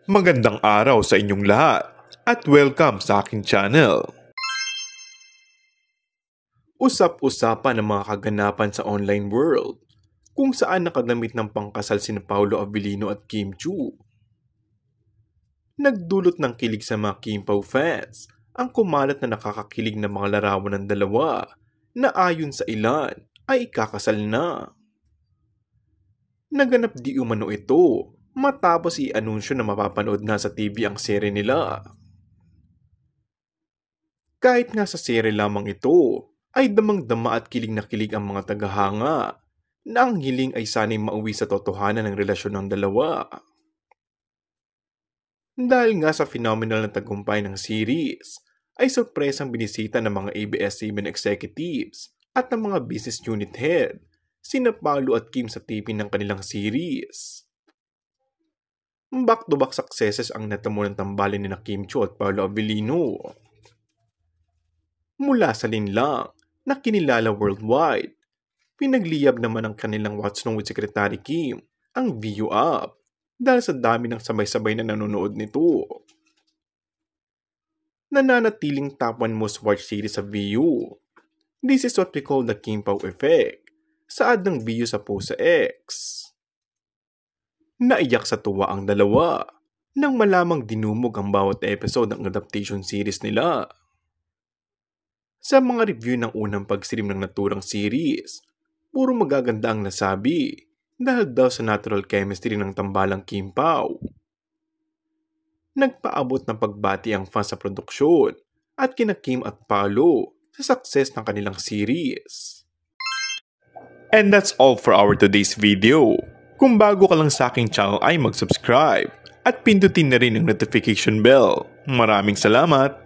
Magandang araw sa inyong lahat at welcome sa aking channel. Usap-usapan ang mga kaganapan sa online world kung saan nakadamit ng pangkasal sina Paolo Abilino at Kim Chiu. Nagdulot ng kilig sa mga Kim Pao fans ang kumalat na nakakakilig na mga larawan ng dalawa na ayon sa ilan ay ikakasal na. Naganap di umano ito matapos i-anunsyo na mapapanood na sa TV ang serye nila. Kahit nga sa serye lamang ito, ay damang-dama at kilig na kilig ang mga tagahanga na ang hiling ay sana'y mauwi sa totohanan ng relasyon ng dalawa. Dahil nga sa phenomenal na tagumpay ng series, ay sorpresang binisita ng mga ABS-CBN executives at ng mga business unit head sina Paolo at Kim sa taping ng kanilang series. Back-to-back successes ang natamo ng tambalin ni Kim Chiu at Paolo Abilino. Mula sa linlang na kinilala worldwide, pinagliyab naman ng kanilang What's Wrong with Secretary Kim ang view up dahil sa dami ng sabay-sabay na nanonood nito. Nananatiling top 1 most watched series sa VU. This is what we call the Kim Pao effect, saad ng VU sa post sa X. Naiyak sa tuwa ang dalawa nang malamang dinumog ang bawat episode ng adaptation series nila. Sa mga review ng unang pag-stream ng naturang series, puro magaganda ang nasabi dahil daw sa natural chemistry ng tambalang Kim Pao. Nagpaabot ng pagbati ang fans sa produksyon at kina Kim at Paolo sa success ng kanilang series. And that's all for our today's video. Kung bago ka lang sa aking channel ay mag-subscribe at pindutin na rin ang notification bell. Maraming salamat!